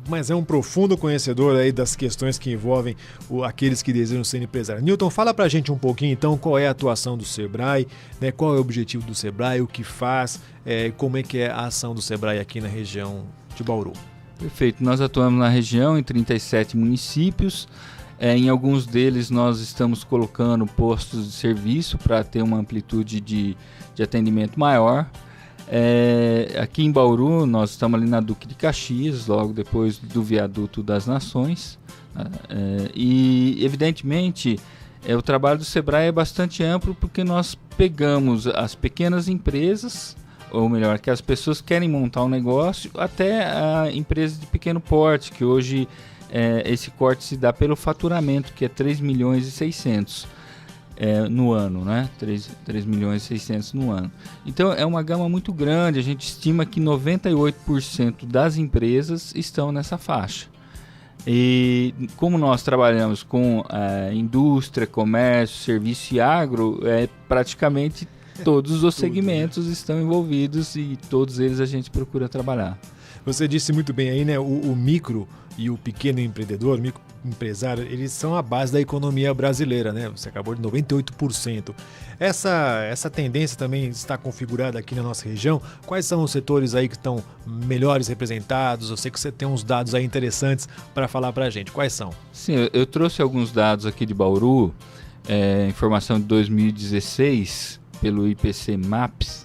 mas é um profundo conhecedor aí das questões que envolvem aqueles que desejam ser empresários. Newton, fala pra gente um pouquinho então qual é a atuação do Sebrae, né, qual é o objetivo do Sebrae, o que faz, como é que é a ação do Sebrae aqui na região de Bauru. Perfeito, nós atuamos na região em 37 municípios, em alguns deles nós estamos colocando postos de serviço para ter uma amplitude de atendimento maior. Aqui em Bauru nós estamos ali na Duque de Caxias, logo depois do Viaduto das Nações, e evidentemente o trabalho do Sebrae é bastante amplo porque nós pegamos as pequenas empresas, ou melhor, que as pessoas querem montar um negócio, até a empresa de pequeno porte, que hoje esse corte se dá pelo faturamento, que é 3 milhões e 600 no ano, né? 3 milhões e 600 no ano. Então é uma gama muito grande, a gente estima que 98% das empresas estão nessa faixa. E como nós trabalhamos com indústria, comércio, serviço e agro, praticamente todos os segmentos estão envolvidos e todos eles a gente procura trabalhar. Você disse muito bem aí, né? O micro e o pequeno empreendedor, microempresário, eles são a base da economia brasileira, né? Você acabou de 98%. Essa tendência também está configurada aqui na nossa região. Quais são os setores aí que estão melhores representados? Eu sei que você tem uns dados aí interessantes para falar para a gente. Quais são? Sim, eu trouxe alguns dados aqui de Bauru, informação de 2016, pelo IPC Maps.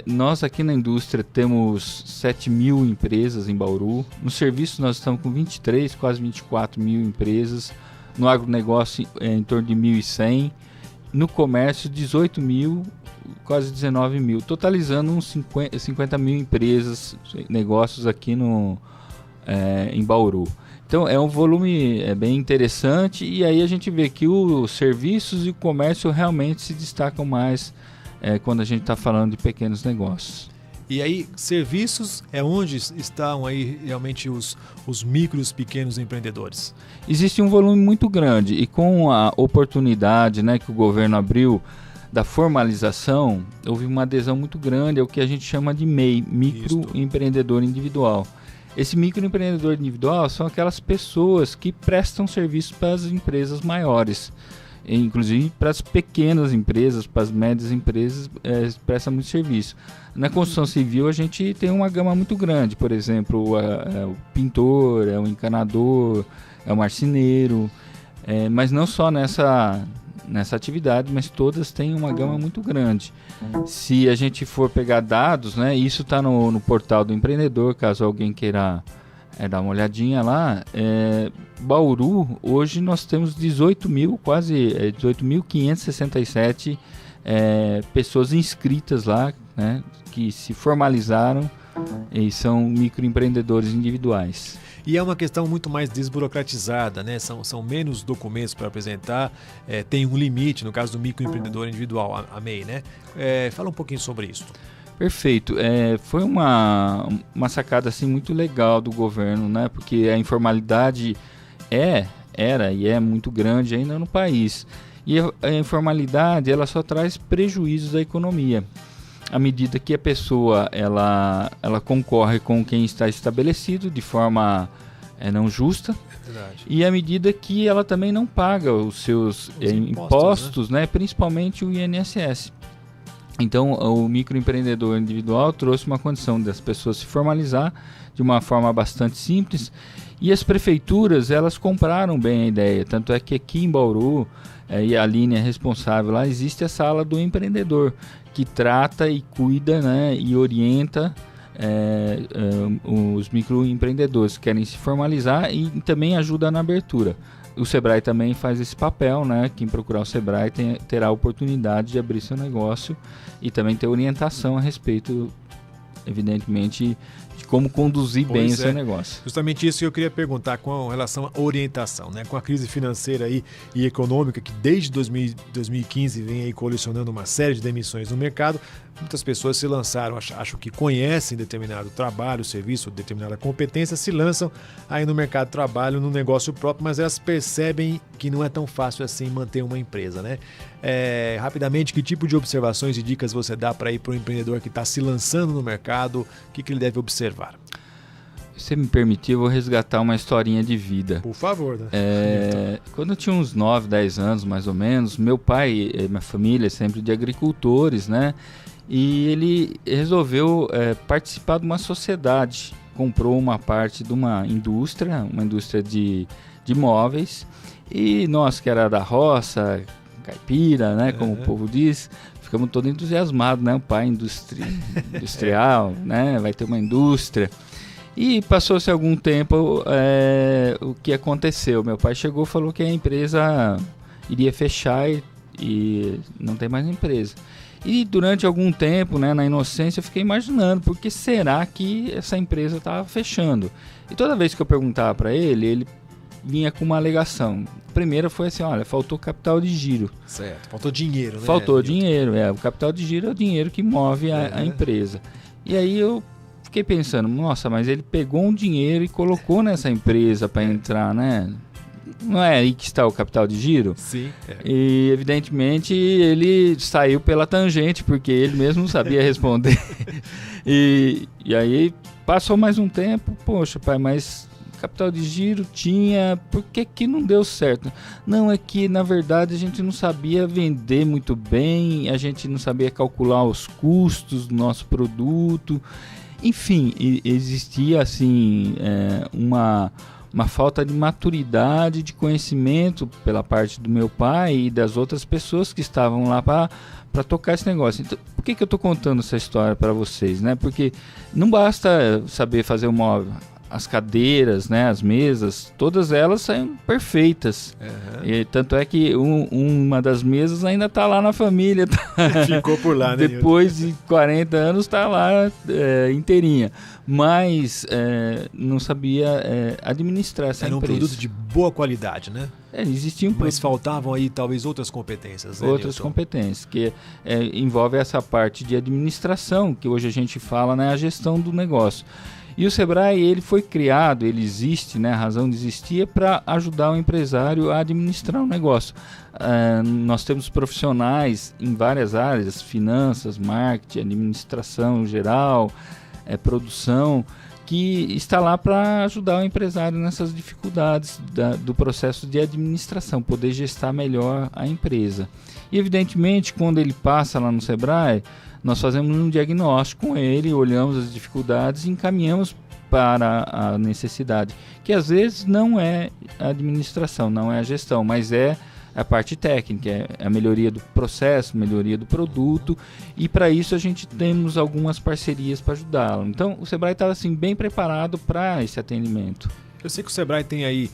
Nós aqui na indústria temos 7 mil empresas em Bauru. No serviço nós estamos com 23, quase 24 mil empresas. No agronegócio em torno de 1.100. No comércio 18 mil, quase 19 mil. Totalizando uns 50 mil empresas, negócios aqui em Bauru. Então é um volume bem interessante e aí a gente vê que os serviços e o comércio realmente se destacam mais quando a gente está falando de pequenos negócios. E aí, serviços é onde estão aí realmente os micros, pequenos empreendedores? Existe um volume muito grande e com a oportunidade, né, que o governo abriu da formalização, houve uma adesão muito grande ao que a gente chama de MEI, microempreendedor individual. Esse microempreendedor individual são aquelas pessoas que prestam serviço para as empresas maiores. Inclusive para as pequenas empresas, para as médias empresas, presta muito serviço. Na construção civil a gente tem uma gama muito grande, por exemplo, o pintor, o encanador, o marceneiro, mas não só nessa atividade, mas todas têm uma gama muito grande. Se a gente for pegar dados, né, isso está no portal do empreendedor, caso alguém queira dar uma olhadinha lá. Bauru, hoje nós temos 18.567 pessoas inscritas lá, né, que se formalizaram e são microempreendedores individuais. E é uma questão muito mais desburocratizada, né? São menos documentos para apresentar, tem um limite, no caso do microempreendedor individual, a MEI, né? Fala um pouquinho sobre isso. Perfeito. Foi uma sacada assim, muito legal do governo, né? Porque a informalidade era e é muito grande ainda no país. E a informalidade ela só traz prejuízos à economia. À medida que a pessoa ela concorre com quem está estabelecido de forma não justa, e à medida que ela também não paga os seus impostos, né? Principalmente o INSS. Então, o microempreendedor individual trouxe uma condição das pessoas se formalizar de uma forma bastante simples e as prefeituras, elas compraram bem a ideia. Tanto é que aqui em Bauru, e a Aline é responsável lá, existe a sala do empreendedor, que trata e cuida, né, e orienta os microempreendedores que querem se formalizar e também ajuda na abertura. O Sebrae também faz esse papel, né? Quem procurar o Sebrae terá a oportunidade de abrir seu negócio e também ter orientação a respeito, evidentemente, de como conduzir bem o seu negócio. Justamente isso que eu queria perguntar com relação à orientação, né? Com a crise financeira aí e econômica que desde 2015 vem aí colecionando uma série de demissões no mercado, muitas pessoas se lançaram, acham que conhecem determinado trabalho, serviço, determinada competência, se lançam aí no mercado de trabalho, no negócio próprio, mas elas percebem que não é tão fácil assim manter uma empresa, né? Rapidamente, que tipo de observações e dicas você dá para ir para o empreendedor que está se lançando no mercado? O que ele deve observar? Se você me permitir, eu vou resgatar uma historinha de vida. Por favor, né? Quando eu tinha uns 9, 10 anos, mais ou menos, meu pai e minha família é sempre de agricultores, né? E ele resolveu participar de uma sociedade. Comprou uma parte de uma indústria de móveis. E nós, que era da roça, caipira, né? Como o povo diz, ficamos todos entusiasmados, né? O pai industrial, né? Vai ter uma indústria. E passou-se algum tempo, o que aconteceu? Meu pai chegou e falou que a empresa iria fechar e não tem mais empresa. E durante algum tempo, né, na inocência, eu fiquei imaginando por que será que essa empresa estava fechando. E toda vez que eu perguntava para ele vinha com uma alegação. A primeira foi assim, olha, faltou capital de giro. Certo, faltou dinheiro, né? Faltou dinheiro, o capital de giro é o dinheiro que move a empresa. E aí eu fiquei pensando, nossa, mas ele pegou um dinheiro e colocou nessa empresa para entrar, né? Não é aí que está o capital de giro? Sim. E, evidentemente, ele saiu pela tangente, porque ele mesmo não sabia responder. e aí, passou mais um tempo, poxa, pai, mas capital de giro tinha, por que não deu certo? Não, é que, na verdade, a gente não sabia vender muito bem, a gente não sabia calcular os custos do nosso produto. Enfim, existia, assim, uma falta de maturidade, de conhecimento pela parte do meu pai e das outras pessoas que estavam lá para tocar esse negócio. Então, por que eu estou contando essa história para vocês, né? Porque não basta saber fazer o móvel. As cadeiras, né, as mesas, todas elas saem perfeitas. E tanto é que uma das mesas ainda está lá na família. Ficou por lá, né? Depois de 40 anos está lá inteirinha. Mas não sabia administrar essa empresa. Era um produto de boa qualidade, né? Mas faltavam aí talvez outras competências, né, outras Nilton? Competências, que envolve essa parte de administração, que hoje a gente fala, né, a gestão do negócio. E o Sebrae, ele foi criado, ele existe, né, a razão de existir é para ajudar o empresário a administrar o negócio. Nós temos profissionais em várias áreas, finanças, marketing, administração geral, produção, que está lá para ajudar o empresário nessas dificuldades do processo de administração, poder gestar melhor a empresa. E, evidentemente, quando ele passa lá no Sebrae, nós fazemos um diagnóstico com ele, olhamos as dificuldades e encaminhamos para a necessidade, que às vezes não é a administração, não é a gestão, mas é a parte técnica, é a melhoria do processo, melhoria do produto, e para isso a gente temos algumas parcerias para ajudá-lo. Então o Sebrae estava assim, bem preparado para esse atendimento. Eu sei que o Sebrae tem aí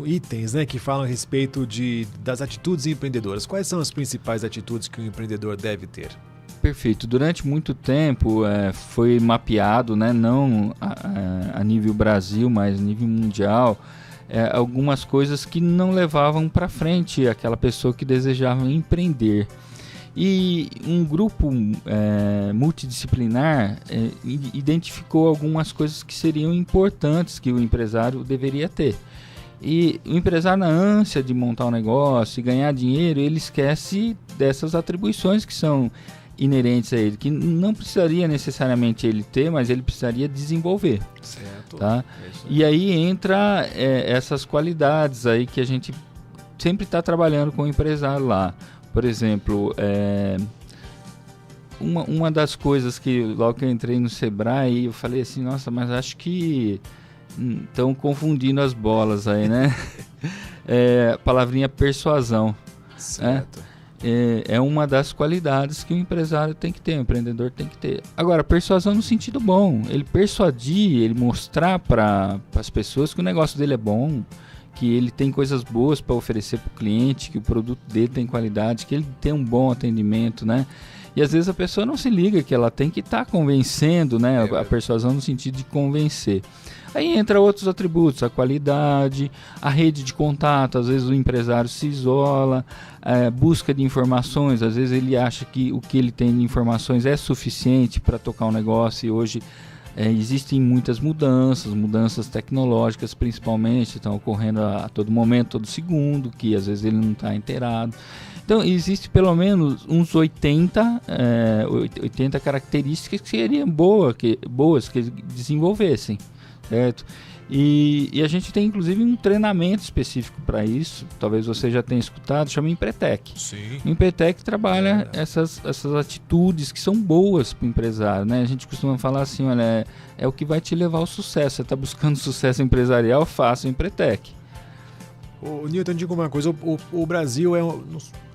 itens, né, que falam a respeito das atitudes empreendedoras. Quais são as principais atitudes que um empreendedor deve ter? Perfeito. Durante muito tempo foi mapeado, né, não a nível Brasil, mas a nível mundial, algumas coisas que não levavam para frente aquela pessoa que desejava empreender. E um grupo multidisciplinar identificou algumas coisas que seriam importantes que o empresário deveria ter. E o empresário, na ânsia de montar um negócio e ganhar dinheiro, ele esquece dessas atribuições que são inerentes a ele, que não precisaria necessariamente ele ter, mas ele precisaria desenvolver. Certo. Tá? E aí entra essas qualidades aí que a gente sempre está trabalhando com o empresário lá. Por exemplo, uma das coisas que logo que eu entrei no Sebrae, eu falei assim, nossa, mas acho que estão confundindo as bolas aí, né? A palavrinha persuasão. Certo. É uma das qualidades que o empresário tem que ter, o empreendedor tem que ter. Agora, persuasão no sentido bom, ele persuadir, ele mostrar para as pessoas que o negócio dele é bom, que ele tem coisas boas para oferecer para o cliente, que o produto dele tem qualidade, que ele tem um bom atendimento, né? E às vezes a pessoa não se liga que ela tem que estar convencendo, né? A persuasão no sentido de convencer. Aí entra outros atributos, a qualidade, a rede de contato, às vezes o empresário se isola, busca de informações, às vezes ele acha que o que ele tem de informações é suficiente para tocar um negócio e hoje existem muitas mudanças tecnológicas principalmente, estão ocorrendo a todo momento, todo segundo, que às vezes ele não está inteirado. Então, existe pelo menos uns 80 características que seriam boas que eles desenvolvessem, certo? E a gente tem inclusive um treinamento específico para isso, talvez você já tenha escutado, chama Empretec. Sim. O Empretec trabalha essas atitudes que são boas para o empresário, né? A gente costuma falar assim, olha, é o que vai te levar ao sucesso. Você está buscando sucesso empresarial, faça o Empretec. O Newton, diga uma coisa, o Brasil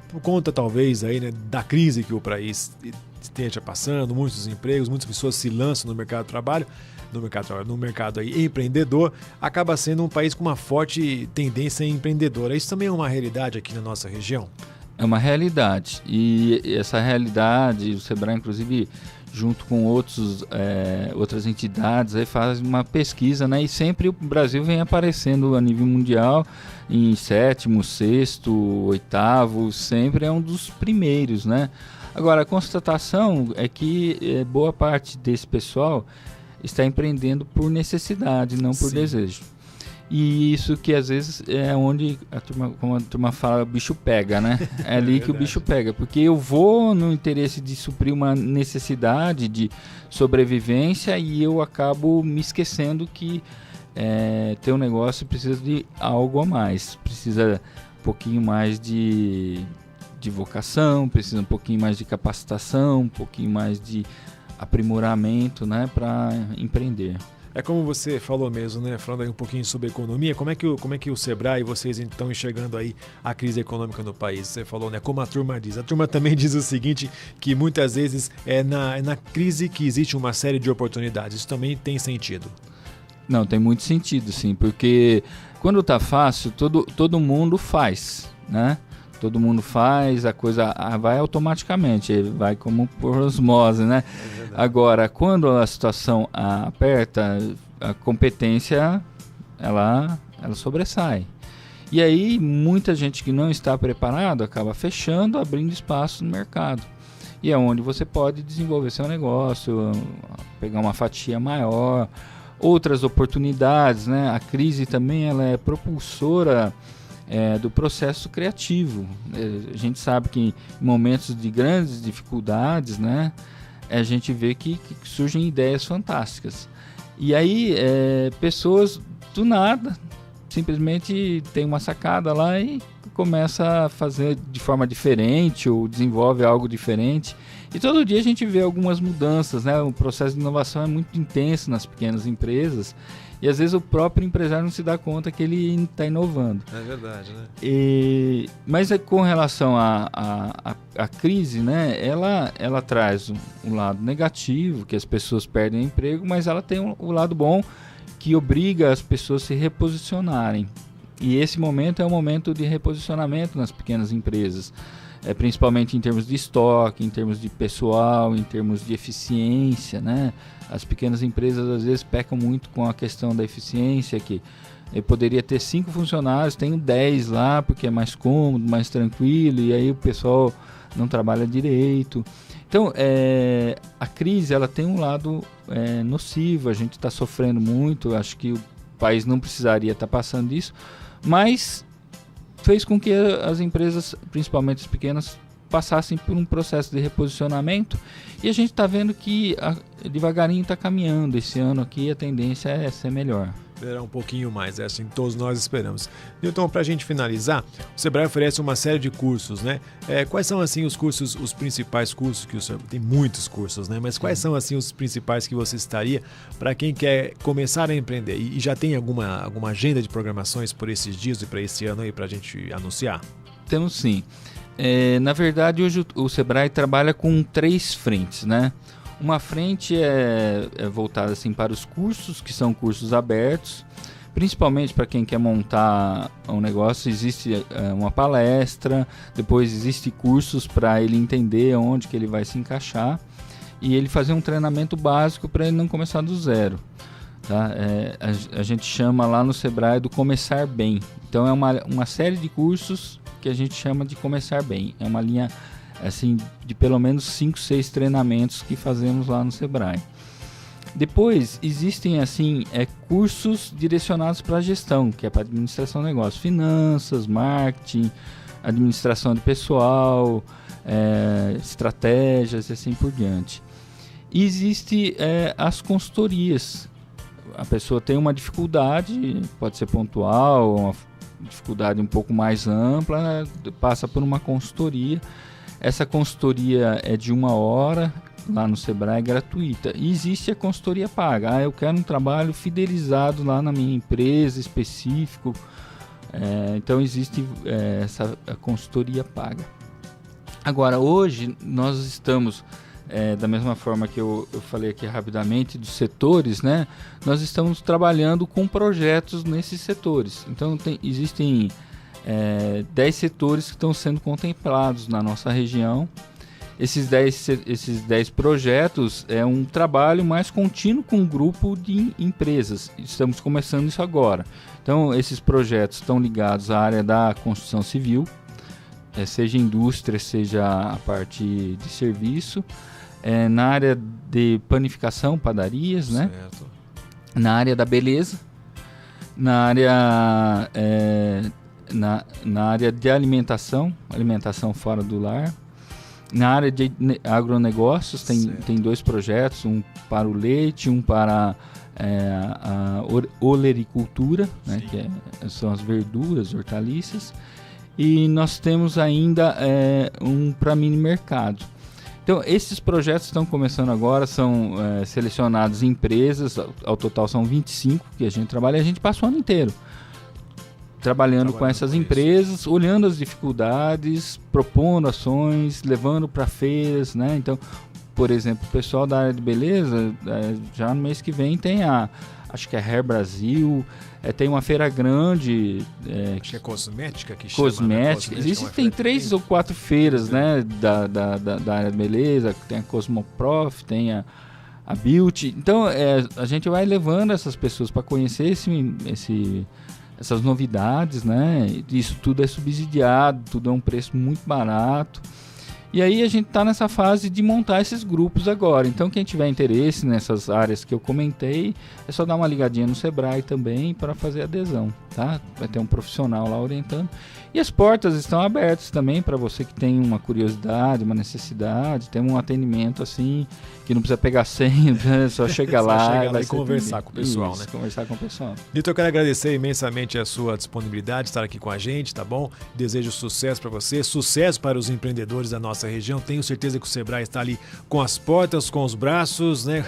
por conta talvez aí, né, da crise que o país esteja passando, muitos empregos, muitas pessoas se lançam no mercado de trabalho, no mercado aí empreendedor, acaba sendo um país com uma forte tendência empreendedora. Isso também é uma realidade aqui na nossa região? É uma realidade, e essa realidade, o Sebrae inclusive junto com outras entidades aí faz uma pesquisa, né? E sempre o Brasil vem aparecendo a nível mundial em 7º, 6º, 8º, sempre é um dos primeiros, né? Agora, a constatação é que boa parte desse pessoal está empreendendo por necessidade, não por desejo. E isso que às vezes é onde como a turma fala, o bicho pega, né? É ali que o bicho pega, porque eu vou no interesse de suprir uma necessidade de sobrevivência e eu acabo me esquecendo que ter um negócio precisa de algo a mais, precisa um pouquinho mais de vocação, precisa um pouquinho mais de capacitação, um pouquinho mais de aprimoramento, né, para empreender. É como você falou mesmo, né? Falando aí um pouquinho sobre economia, como é que o Sebrae e vocês estão enxergando aí a crise econômica no país? Você falou, né? Como a turma diz. A turma também diz o seguinte, que muitas vezes é na crise que existe uma série de oportunidades. Isso também tem sentido? Não, tem muito sentido, sim, porque quando tá fácil, todo mundo faz, né? Todo mundo faz, a coisa vai automaticamente, vai como por osmose, né? Agora, quando a situação aperta, a competência, ela sobressai. E aí, muita gente que não está preparado acaba fechando, abrindo espaço no mercado. E é onde você pode desenvolver seu negócio, pegar uma fatia maior, outras oportunidades, né? A crise também ela é propulsora do processo criativo. A gente sabe que em momentos de grandes dificuldades, né, a gente vê que surgem ideias fantásticas. E aí, pessoas do nada, simplesmente tem uma sacada lá e começa a fazer de forma diferente ou desenvolve algo diferente. E todo dia a gente vê algumas mudanças, né? O processo de inovação é muito intenso nas pequenas empresas. E às vezes o próprio empresário não se dá conta que ele está inovando. É verdade, né? Mas com relação à crise, né, ela traz um lado negativo, que as pessoas perdem o emprego, mas ela tem o lado bom, que obriga as pessoas a se reposicionarem. E esse momento é um momento de reposicionamento nas pequenas empresas, principalmente em termos de estoque, em termos de pessoal, em termos de eficiência, né? As pequenas empresas às vezes pecam muito com a questão da eficiência, que eu poderia ter 5 funcionários, tenho 10 lá porque é mais cômodo, mais tranquilo, e aí o pessoal não trabalha direito. Então, a crise ela tem um lado nocivo, a gente está sofrendo muito, acho que o país não precisaria estar passando isso, mas fez com que as empresas, principalmente as pequenas, passassem por um processo de reposicionamento, e a gente está vendo que devagarinho está caminhando. Esse ano aqui a tendência é ser melhor. Esperar um pouquinho mais, assim todos nós esperamos. Newton, para a gente finalizar, o Sebrae oferece uma série de cursos, né? Quais são assim os cursos, os principais cursos que o Sebrae tem muitos cursos, né? Mas quais são assim os principais que você citaria para quem quer começar a empreender? E já tem alguma agenda de programações por esses dias e para esse ano aí para a gente anunciar? Temos sim. Na verdade, hoje o Sebrae trabalha com 3 frentes, né? Uma frente é voltada assim, para os cursos, que são cursos abertos, principalmente para quem quer montar um negócio. Existe uma palestra, depois existe cursos para ele entender onde que ele vai se encaixar e ele fazer um treinamento básico para ele não começar do zero. Tá? A gente chama lá no Sebrae do Começar Bem. Então é uma série de cursos que a gente chama de Começar Bem. É uma linha assim, de pelo menos 5, 6 treinamentos que fazemos lá no Sebrae. Depois existem assim, cursos direcionados para a gestão, que é para administração de negócios, finanças, marketing, administração de pessoal, estratégias e assim por diante. E existe as consultorias. A pessoa tem uma dificuldade, pode ser pontual, uma dificuldade um pouco mais ampla, passa por uma consultoria. Essa consultoria é de 1 hora, lá no Sebrae, gratuita. E existe a consultoria paga. Eu quero um trabalho fidelizado lá na minha empresa específico. Então existe a consultoria paga. Agora, hoje nós estamos, da mesma forma que eu falei aqui rapidamente, dos setores, né? Nós estamos trabalhando com projetos nesses setores. Então existem 10 setores que estão sendo contemplados na nossa região. Esses 10 projetos é um trabalho mais contínuo com um grupo de empresas. Estamos começando isso agora. Então, esses projetos estão ligados à área da construção civil, seja indústria, seja a parte de serviço, na área de panificação, padarias, né? Certo. Na área da beleza, na área de alimentação fora do lar. Na área de agronegócios tem 2 projetos, um para o leite, um para a olericultura, né, que são as verduras, hortaliças, e nós temos ainda um para mini mercado. Então esses projetos estão começando agora, são selecionados empresas, ao total são 25 que a gente trabalha, e a gente passa o ano inteiro trabalhando com essas empresas, olhando as dificuldades, propondo ações, levando para feiras, né? Então, por exemplo, o pessoal da área de beleza, já no mês que vem tem acho que é Hair Brasil, tem uma feira grande. Acho que é cosmética que chama. Cosmética. Né? Existem 3 ou 4 feiras, né, da área de beleza, tem a Cosmoprof, tem a Beauty. Então, a gente vai levando essas pessoas para conhecer essas novidades, né? Isso tudo é subsidiado, tudo é um preço muito barato. E aí a gente está nessa fase de montar esses grupos agora. Então quem tiver interesse nessas áreas que eu comentei, é só dar uma ligadinha no Sebrae também para fazer adesão, tá? Vai ter um profissional lá orientando. E as portas estão abertas também para você que tem uma curiosidade, uma necessidade, tem um atendimento assim, que não precisa pegar senha, é só chegar lá e conversar com o pessoal, isso, né? Conversar com o pessoal. Vitor, eu quero agradecer imensamente a sua disponibilidade de estar aqui com a gente, tá bom? Desejo sucesso para você, sucesso para os empreendedores da nossa região. Tenho certeza que o Sebrae está ali com as portas, com os braços, né,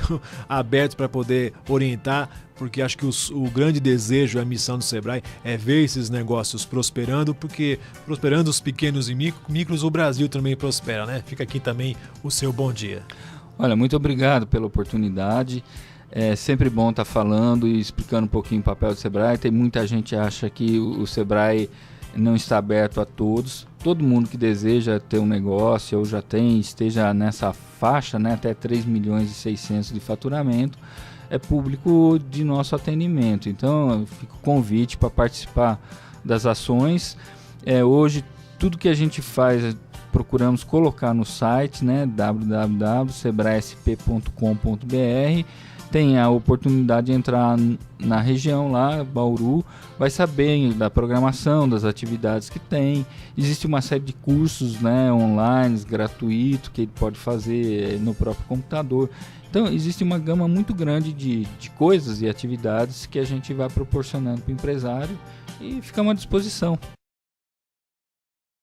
abertos para poder orientar, porque acho que o grande desejo, a missão do Sebrae é ver esses negócios prosperando, porque prosperando os pequenos e micros, o Brasil também prospera, né? Fica aqui também o seu bom dia. Olha, muito obrigado pela oportunidade. É sempre bom estar falando e explicando um pouquinho o papel do Sebrae. Tem muita gente que acha que o Sebrae não está aberto a todos. Todo mundo que deseja ter um negócio ou já tem, esteja nessa faixa, né, até 3 milhões e 600 de faturamento, é público de nosso atendimento. Então, fica o convite para participar das ações. Hoje, tudo que a gente faz, procuramos colocar no site, né, www.sebraesp.com.br. Tem a oportunidade de entrar na região lá, Bauru, vai saber da programação, das atividades que tem. Existe uma série de cursos, né, online, gratuito, que ele pode fazer no próprio computador. Então, existe uma gama muito grande de coisas e atividades que a gente vai proporcionando para o empresário e ficamos à disposição.